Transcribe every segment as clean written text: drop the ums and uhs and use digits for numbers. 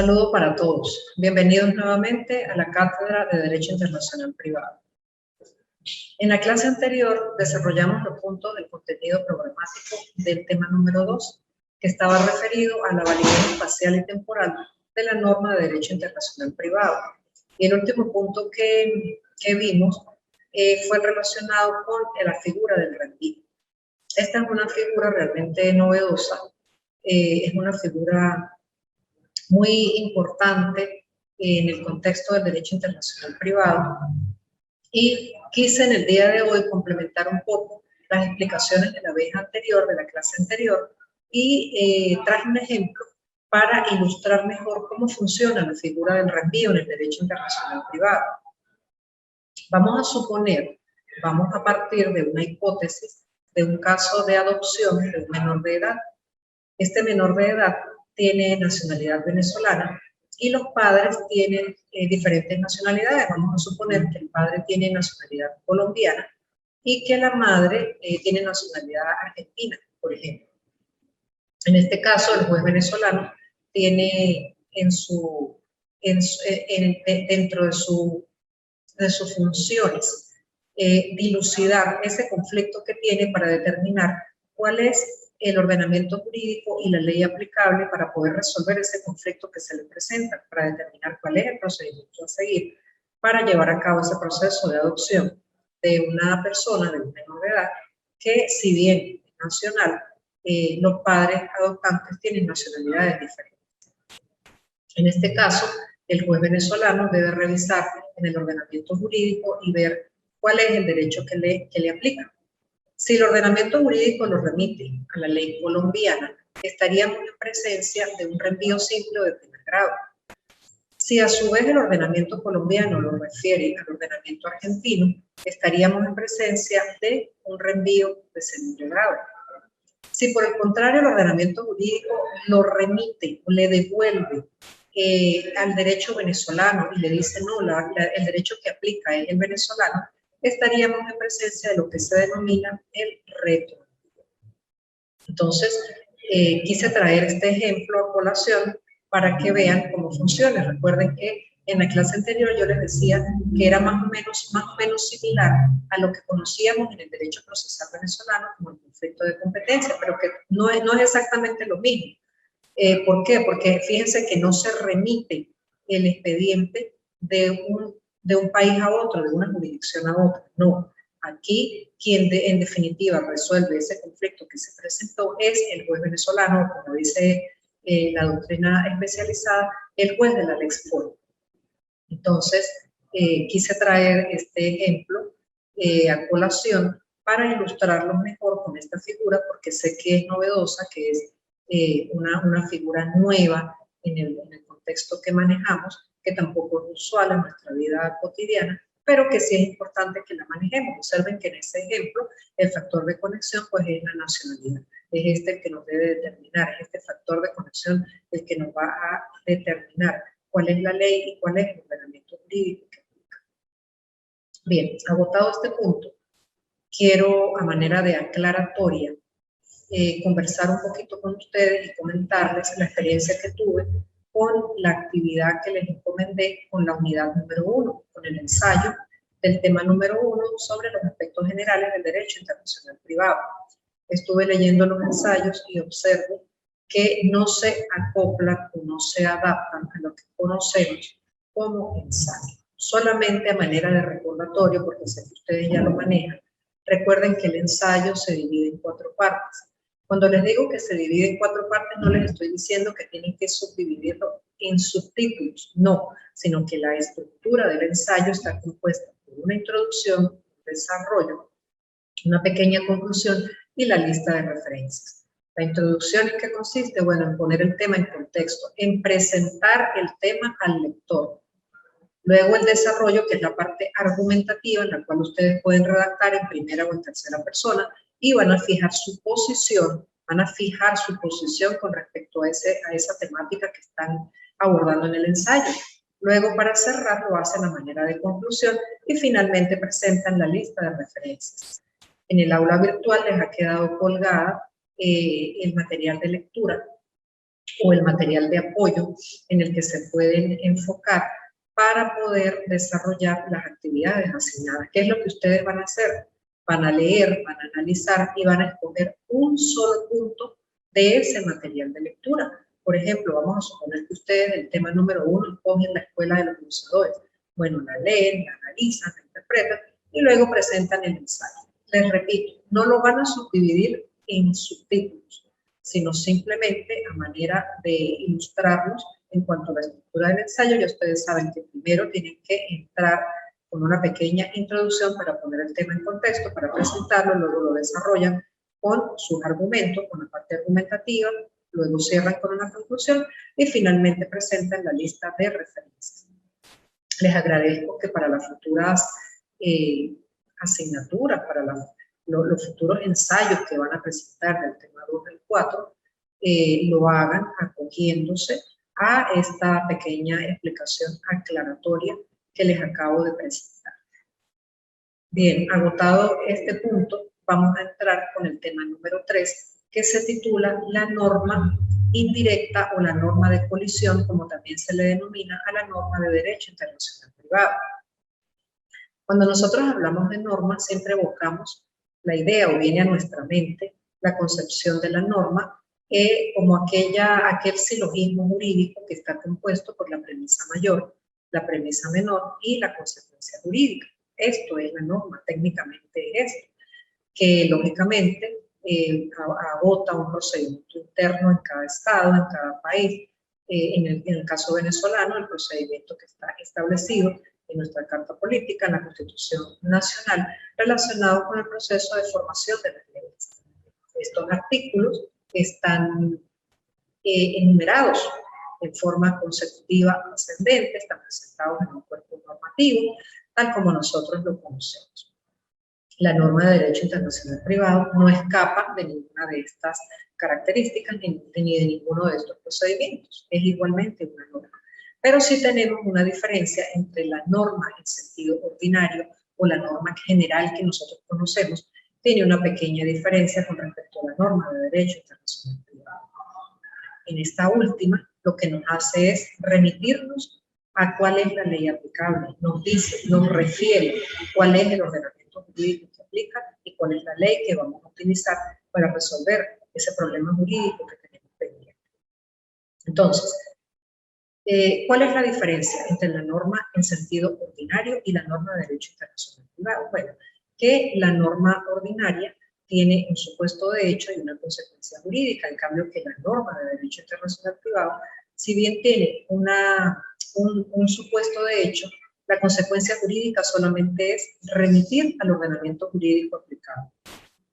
Saludo para todos. Bienvenidos nuevamente a la Cátedra de Derecho Internacional Privado. En la clase anterior desarrollamos los puntos del contenido programático del tema número 2, que estaba referido a la validez espacial y temporal de la norma de Derecho Internacional Privado. Y el último punto que vimos fue relacionado con la figura del rendido. Esta es una figura realmente novedosa, es una figura muy importante en el contexto del derecho internacional privado, y quise en el día de hoy complementar un poco las explicaciones de la vez anterior, de la clase anterior, y traje un ejemplo para ilustrar mejor cómo funciona la figura del reenvío en el derecho internacional privado. Vamos a suponer, vamos a partir de una hipótesis de un caso de adopción de un menor de edad. Este menor de edad tiene nacionalidad venezolana y los padres tienen diferentes nacionalidades. Vamos a suponer que el padre tiene nacionalidad colombiana y que la madre tiene nacionalidad argentina, por ejemplo. En este caso, el juez venezolano tiene dentro de sus funciones dilucidar ese conflicto que tiene para determinar cuál es el ordenamiento jurídico y la ley aplicable para poder resolver ese conflicto que se le presenta, para determinar cuál es el procedimiento a seguir para llevar a cabo ese proceso de adopción de una persona, de un menor de edad, que si bien es nacional, los padres adoptantes tienen nacionalidades diferentes. En este caso, el juez venezolano debe revisar en el ordenamiento jurídico y ver cuál es el derecho que le aplica. Si el ordenamiento jurídico lo remite a la ley colombiana, estaríamos en presencia de un reenvío simple o de primer grado. Si a su vez el ordenamiento colombiano lo refiere al ordenamiento argentino, estaríamos en presencia de un reenvío de segundo grado. Si por el contrario el ordenamiento jurídico lo remite o le devuelve al derecho venezolano y le dice no, el derecho que aplica es el venezolano, estaríamos en presencia de lo que se denomina el retro. Entonces, quise traer este ejemplo a colación para que vean cómo funciona. Recuerden que en la clase anterior yo les decía que era más o menos similar a lo que conocíamos en el derecho procesal venezolano como el conflicto de competencia, pero que no es exactamente lo mismo. ¿Por qué? Porque fíjense que no se remite el expediente de un país a otro, de una jurisdicción a otra. No, aquí quien en definitiva resuelve ese conflicto que se presentó es el juez venezolano, como dice la doctrina especializada, el juez de la lex fori. Entonces, quise traer este ejemplo a colación para ilustrarlo mejor con esta figura, porque sé que es novedosa, que es una figura nueva en el contexto que manejamos, que tampoco es usual en nuestra vida cotidiana, pero que sí es importante que la manejemos. Observen que en ese ejemplo el factor de conexión pues es la nacionalidad. Es este el que nos debe determinar, es este factor de conexión el que nos va a determinar cuál es la ley y cuál es el ordenamiento jurídico que aplica. Bien, agotado este punto, quiero a manera de aclaratoria conversar un poquito con ustedes y comentarles la experiencia que tuve con la actividad que les encomendé con la unidad número 1, con el ensayo del tema número 1 sobre los aspectos generales del derecho internacional privado. Estuve leyendo los ensayos y observo que no se acoplan o no se adaptan a lo que conocemos como ensayo. Solamente a manera de recordatorio, porque sé que ustedes ya lo manejan, recuerden que el ensayo se divide en 4 partes. Cuando les digo que se divide en 4 partes, no les estoy diciendo que tienen que subdividirlo en subtítulos, no, sino que la estructura del ensayo está compuesta por una introducción, un desarrollo, una pequeña conclusión y la lista de referencias. La introducción, ¿en qué consiste? Bueno, en poner el tema en contexto, en presentar el tema al lector. Luego el desarrollo, que es la parte argumentativa, en la cual ustedes pueden redactar en primera o en tercera persona, y van a fijar su posición, con respecto a esa temática que están abordando en el ensayo. Luego, para cerrar, lo hacen a manera de conclusión y finalmente presentan la lista de referencias. En el aula virtual les ha quedado colgada el material de lectura o el material de apoyo en el que se pueden enfocar para poder desarrollar las actividades asignadas. ¿Qué es lo que ustedes van a hacer? Van a leer, van a analizar y van a escoger un solo punto de ese material de lectura. Por ejemplo, vamos a suponer que ustedes el tema número 1 escogen la escuela de los abusadores. Bueno, la leen, la analizan, la interpretan y luego presentan el ensayo. Les repito, no lo van a subdividir en subtítulos, sino simplemente a manera de ilustrarnos en cuanto a la estructura del ensayo. Ya ustedes saben que primero tienen que entrar con una pequeña introducción para poner el tema en contexto, para presentarlo, luego lo desarrollan con sus argumentos, con la parte argumentativa, luego cierran con una conclusión y finalmente presentan la lista de referencias. Les agradezco que para las futuras asignaturas, para los futuros ensayos que van a presentar del tema 2 del 4, lo hagan acogiéndose a esta pequeña explicación aclaratoria que les acabo de presentar. Bien, agotado este punto, vamos a entrar con el tema número 3, que se titula la norma indirecta o la norma de colisión, como también se le denomina a la norma de derecho internacional privado. Cuando nosotros hablamos de normas, siempre evocamos la idea o viene a nuestra mente la concepción de la norma como aquel silogismo jurídico que está compuesto por la premisa mayor, la premisa menor y la consecuencia jurídica. Esto es la norma, técnicamente es esto, que lógicamente agota un procedimiento interno en cada estado, en cada país. En el caso venezolano, el procedimiento que está establecido en nuestra Carta Política, en la Constitución Nacional, relacionado con el proceso de formación de las leyes. Estos artículos están enumerados en forma consecutiva ascendente, están presentados en un cuerpo normativo, tal como nosotros lo conocemos. La norma de derecho internacional privado no escapa de ninguna de estas características ni de ninguno de estos procedimientos. Es igualmente una norma. Pero sí tenemos una diferencia entre la norma en sentido ordinario o la norma general que nosotros conocemos. Tiene una pequeña diferencia con respecto a la norma de derecho internacional privado. En esta última, lo que nos hace es remitirnos a cuál es la ley aplicable. Nos dice, nos refiere cuál es el ordenamiento jurídico que aplica y cuál es la ley que vamos a utilizar para resolver ese problema jurídico que tenemos pendiente. Entonces, ¿cuál es la diferencia entre la norma en sentido ordinario y la norma de derecho internacional privado? Bueno, que la norma ordinaria tiene un supuesto de hecho y una consecuencia jurídica, en cambio que la norma de derecho internacional privado, si bien tiene un supuesto de hecho, la consecuencia jurídica solamente es remitir al ordenamiento jurídico aplicado.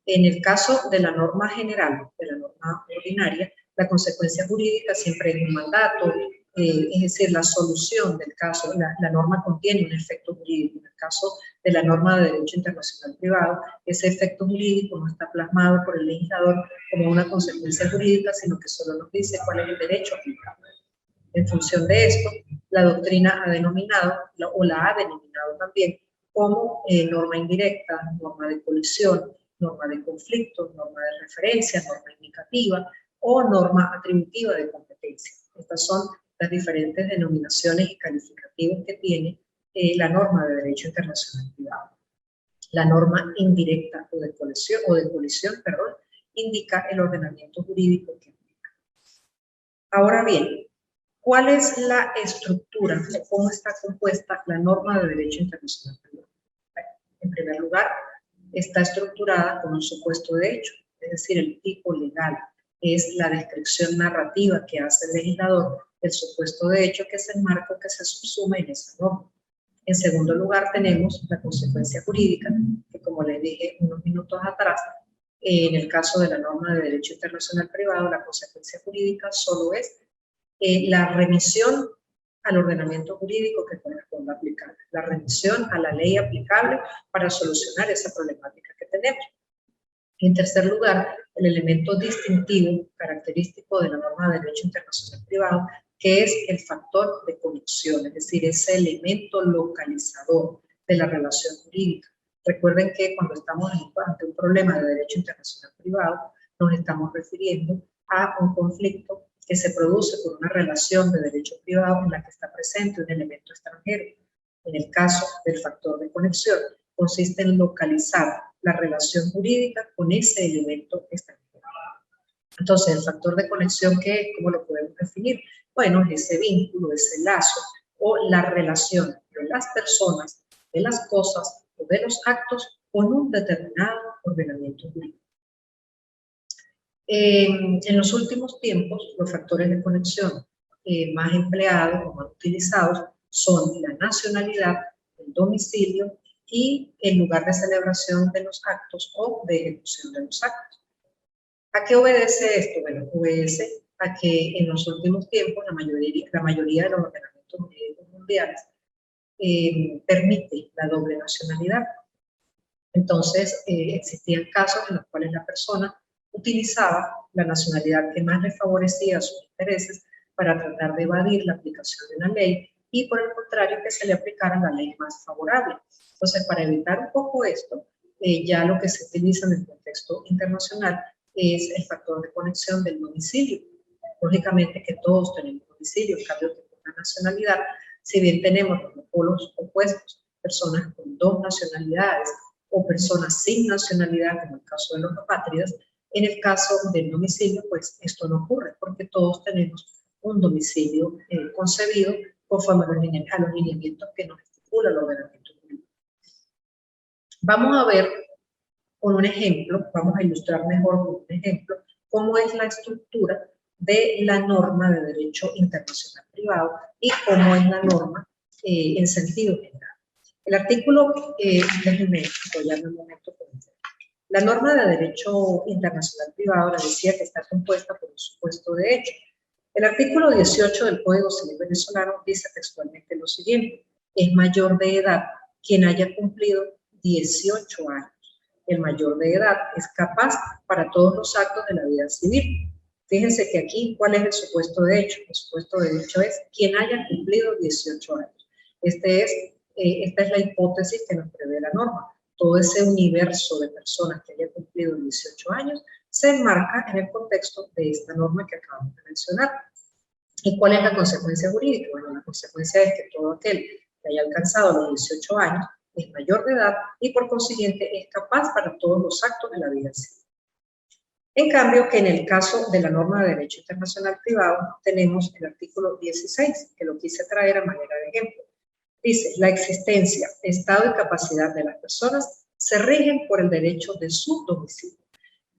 En el caso de la norma general, de la norma ordinaria, la consecuencia jurídica siempre es un mandato, es decir, la solución del caso, la norma contiene un efecto jurídico. En el caso de la norma de derecho internacional privado, ese efecto jurídico no está plasmado por el legislador como una consecuencia jurídica, sino que solo nos dice cuál es el derecho aplicable. En función de esto, la doctrina ha denominado, o la ha denominado también, como norma indirecta, norma de colisión, norma de conflicto, norma de referencia, norma indicativa o norma atributiva de competencia. Estas son las diferentes denominaciones y calificativos que tiene la norma de derecho internacional privado. La norma indirecta o de colisión, indica el ordenamiento jurídico que aplica. Ahora bien, ¿cuál es la estructura o cómo está compuesta la norma de derecho internacional privado? Bueno, en primer lugar, está estructurada con un supuesto de hecho, es decir, el tipo legal es la descripción narrativa que hace el legislador del supuesto de hecho, que es el marco que se subsume en esa norma. En segundo lugar, tenemos la consecuencia jurídica, que como les dije unos minutos atrás, en el caso de la norma de derecho internacional privado, la consecuencia jurídica solo es la remisión al ordenamiento jurídico que corresponde aplicar, la remisión a la ley aplicable para solucionar esa problemática que tenemos. En tercer lugar, el elemento distintivo, característico de la norma de derecho internacional privado, que es el factor de conexión, es decir, ese elemento localizador de la relación jurídica. Recuerden que cuando estamos ante un problema de derecho internacional privado, nos estamos refiriendo a un conflicto que se produce por una relación de derecho privado en la que está presente un elemento extranjero. En el caso del factor de conexión, consiste en localizar la relación jurídica con ese elemento extranjero. Entonces, el factor de conexión, ¿qué es? ¿Cómo lo podemos definir? Bueno, es ese vínculo, ese lazo o la relación de las personas, de las cosas o de los actos con un determinado ordenamiento jurídico. En los últimos tiempos, los factores de conexión más empleados o más utilizados son la nacionalidad, el domicilio y el lugar de celebración de los actos o de ejecución de los actos. ¿A qué obedece esto? Bueno, obedece a que en los últimos tiempos la mayoría de los ordenamientos jurídicos mundiales permite la doble nacionalidad. Entonces, existían casos en los cuales la persona utilizaba la nacionalidad que más le favorecía sus intereses para tratar de evadir la aplicación de una ley y, por el contrario, que se le aplicara la ley más favorable. Entonces, para evitar un poco esto, ya lo que se utiliza en el contexto internacional es el factor de conexión del domicilio. Lógicamente que todos tenemos domicilio, en cambio que con la nacionalidad, si bien tenemos los polos opuestos, personas con dos nacionalidades o personas sin nacionalidad, como el caso de los apátridas, en el caso del domicilio, pues esto no ocurre, porque todos tenemos un domicilio concebido conforme a los lineamientos que nos estipula el ordenamiento jurídico. Vamos a ver con un ejemplo, vamos a ilustrar mejor con un ejemplo, cómo es la estructura de la norma de derecho internacional privado y cómo es la norma en sentido general. El artículo, déjenme apoyarme un momento con esto. La norma de derecho internacional privado, la decía que está compuesta por un supuesto de hecho. El artículo 18 del Código Civil venezolano dice textualmente lo siguiente: es mayor de edad quien haya cumplido 18 años. El mayor de edad es capaz para todos los actos de la vida civil. Fíjense que aquí, ¿cuál es el supuesto de hecho? El supuesto de hecho es quien haya cumplido 18 años. Esta es la hipótesis que nos prevé la norma. Todo ese universo de personas que haya cumplido 18 años se enmarca en el contexto de esta norma que acabamos de mencionar. ¿Y cuál es la consecuencia jurídica? Bueno, la consecuencia es que todo aquel que haya alcanzado los 18 años es mayor de edad y por consiguiente es capaz para todos los actos de la vida civil. En cambio, que en el caso de la norma de derecho internacional privado tenemos el artículo 16, que lo quise traer a manera de ejemplo. Dice, la existencia, estado y capacidad de las personas se rigen por el derecho de su domicilio.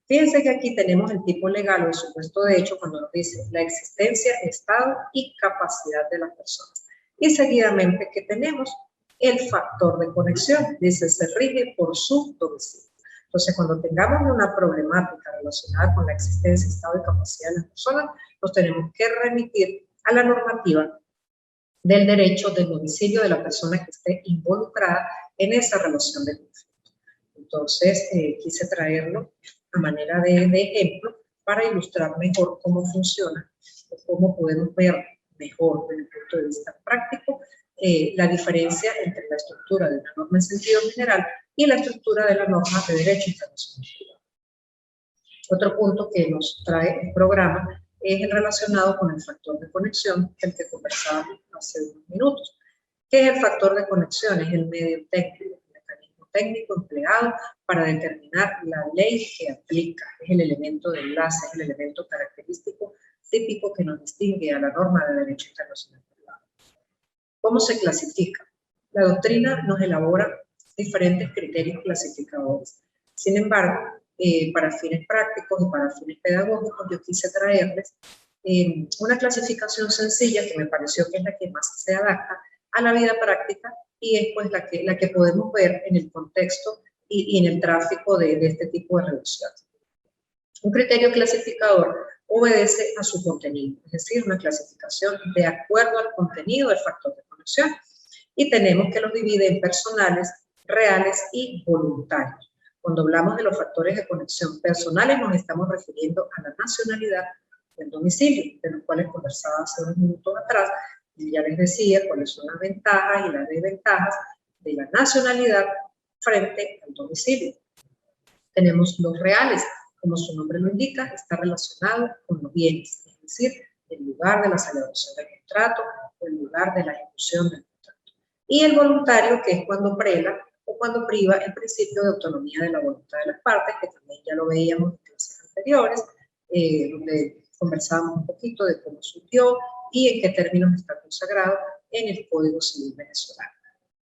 Fíjense que aquí tenemos el tipo legal o el supuesto de hecho cuando nos dice la existencia, estado y capacidad de las personas. Y seguidamente que tenemos el factor de conexión, dice se rige por su domicilio. Entonces, cuando tengamos una problemática relacionada con la existencia, estado y capacidad de las personas, nos tenemos que remitir a la normativa del derecho del domicilio de la persona que esté involucrada en esa relación de conflicto. Entonces, quise traerlo a manera de ejemplo para ilustrar mejor cómo funciona o cómo podemos ver mejor desde el punto de vista práctico la diferencia entre la estructura de una norma en sentido general y la estructura de la norma de derecho internacional. Otro punto que nos trae el programa es el relacionado con el factor de conexión, el que conversábamos hace unos minutos. ¿Qué es el factor de conexión? Es el medio técnico, el mecanismo técnico empleado para determinar la ley que aplica. Es el elemento de enlace, es el elemento característico típico que nos distingue a la norma de derecho internacional privado. ¿Cómo se clasifica? La doctrina nos elabora diferentes criterios clasificadores. Sin embargo, para fines prácticos y para fines pedagógicos, yo quise traerles una clasificación sencilla que me pareció que es la que más se adapta a la vida práctica y es pues la que podemos ver en el contexto y en el tráfico de este tipo de relaciones. Un criterio clasificador obedece a su contenido, es decir, una clasificación de acuerdo al contenido del factor de conexión. Y tenemos que los divide en personales, reales y voluntarios. Cuando hablamos de los factores de conexión personales, nos estamos refiriendo a la nacionalidad del domicilio, de los cuales conversaba hace unos minutos atrás, y ya les decía cuáles son las ventajas y las desventajas de la nacionalidad frente al domicilio. Tenemos los reales, como su nombre lo indica, está relacionado con los bienes, es decir, el lugar de la celebración del contrato o el lugar de la ejecución del contrato. Y el voluntario, que es cuando prela o cuando priva el principio de autonomía de la voluntad de las partes, que también ya lo veíamos en clases anteriores, donde conversábamos un poquito de cómo surgió y en qué términos está consagrado en el Código Civil venezolano.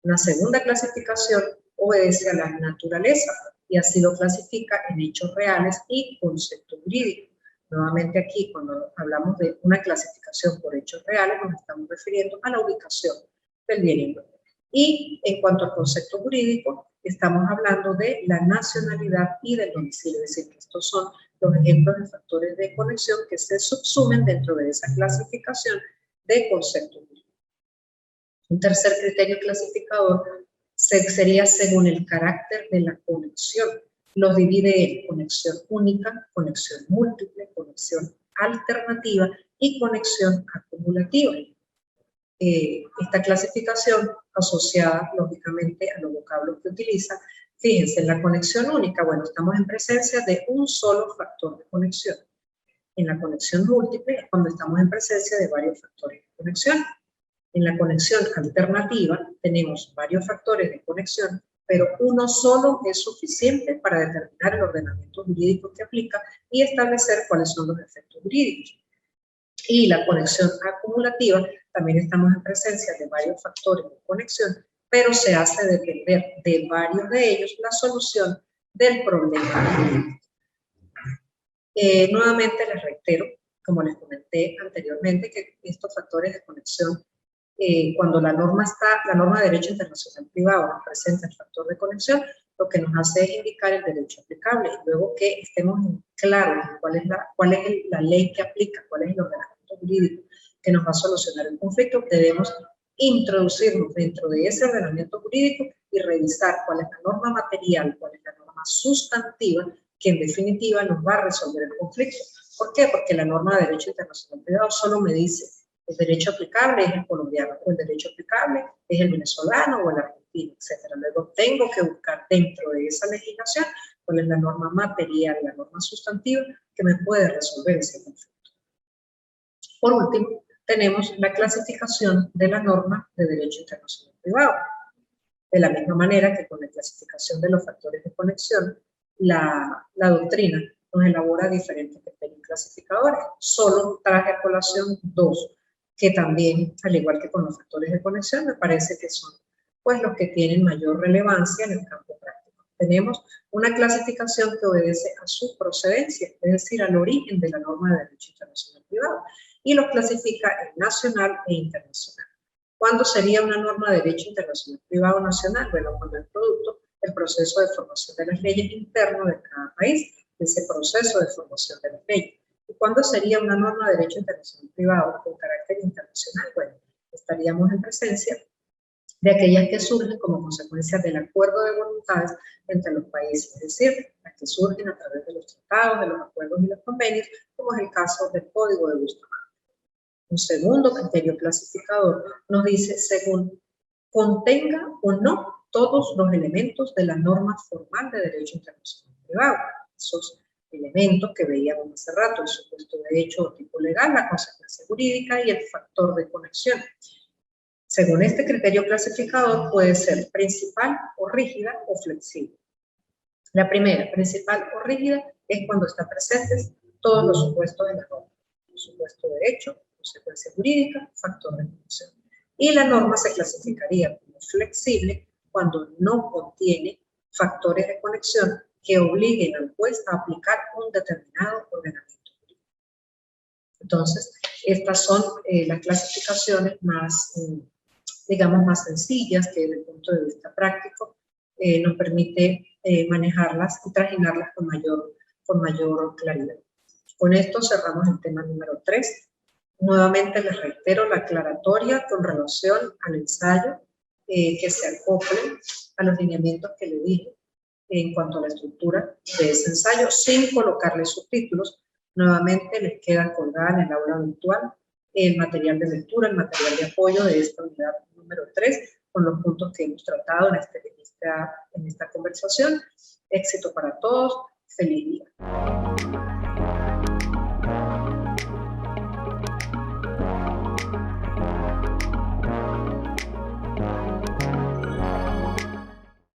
Una segunda clasificación obedece a la naturaleza y así lo clasifica en hechos reales y concepto jurídico. Nuevamente aquí, cuando hablamos de una clasificación por hechos reales, nos estamos refiriendo a la ubicación del bien inmueble. Y en cuanto al concepto jurídico, estamos hablando de la nacionalidad y del domicilio, es decir, que estos son los ejemplos de factores de conexión que se subsumen dentro de esa clasificación de concepto jurídico. Un tercer criterio clasificador sería según el carácter de la conexión. Los divide en conexión única, conexión múltiple, conexión alternativa y conexión acumulativa. Esta clasificación asociada, lógicamente, a los vocablos que utiliza. Fíjense, en la conexión única, bueno, estamos en presencia de un solo factor de conexión. En la conexión múltiple es cuando estamos en presencia de varios factores de conexión. En la conexión alternativa tenemos varios factores de conexión, pero uno solo es suficiente para determinar el ordenamiento jurídico que aplica y establecer cuáles son los efectos jurídicos. Y la conexión acumulativa, también estamos en presencia de varios factores de conexión, pero se hace depender de varios de ellos la solución del problema jurídico. Nuevamente les reitero, como les comenté anteriormente, que estos factores de conexión, cuando la norma de derecho internacional privado nos presenta el factor de conexión, lo que nos hace es indicar el derecho aplicable. Y luego que estemos claros en cuál es la ley que aplica, cuál es el ordenamiento jurídico que nos va a solucionar el conflicto, debemos introducirnos dentro de ese ordenamiento jurídico y revisar cuál es la norma material, cuál es la norma sustantiva, que en definitiva nos va a resolver el conflicto. ¿Por qué? Porque la norma de derecho internacional privado solo me dice el derecho aplicable es el colombiano, o el derecho aplicable es el venezolano o el argentino, etc. Luego tengo que buscar dentro de esa legislación cuál es la norma material, la norma sustantiva que me puede resolver ese conflicto. Por último, tenemos la clasificación de la norma de derecho internacional privado. De la misma manera que con la clasificación de los factores de conexión, la doctrina nos elabora diferentes criterios clasificadores. Solo traje a colación dos, que también, al igual que con los factores de conexión, me parece que son pues los que tienen mayor relevancia en el campo práctico. Tenemos una clasificación que obedece a su procedencia, es decir, al origen de la norma de derecho internacional privado, y los clasifica en nacional e internacional. ¿Cuándo sería una norma de derecho internacional privado nacional? Bueno, cuando es producto del proceso de formación de las leyes interno de cada país, ese proceso de formación de las leyes. ¿Y cuándo sería una norma de derecho internacional privado con carácter internacional? Bueno, estaríamos en presencia de aquellas que surgen como consecuencia del acuerdo de voluntades entre los países, es decir, las que surgen a través de los tratados, de los acuerdos y los convenios, como es el caso del Código de Bustamante. Un segundo criterio clasificador nos dice según contenga o no todos los elementos de la norma formal de derecho internacional privado. Esos elementos que veíamos hace rato, el supuesto de hecho o tipo legal, la consecuencia jurídica y el factor de conexión. Según este criterio clasificador puede ser principal o rígida o flexible. La primera, principal o rígida, es cuando están presentes todos los supuestos de la norma. El supuesto de hecho, consecuencia jurídica, factor de conexión. Y la norma se clasificaría como flexible cuando no contiene factores de conexión que obliguen al juez a aplicar un determinado ordenamiento jurídico. Entonces, estas son las clasificaciones más, digamos, más sencillas que desde el punto de vista práctico nos permite manejarlas y trajinarlas con mayor claridad. Con esto cerramos el tema número 3. Nuevamente les reitero la aclaratoria con relación al ensayo que se acople a los lineamientos que le dije en cuanto a la estructura de ese ensayo, sin colocarle subtítulos. Nuevamente les queda colgada en el aula virtual el material de lectura, el material de apoyo de esta unidad número 3, con los puntos que hemos tratado en esta conversación. Éxito para todos. Feliz día.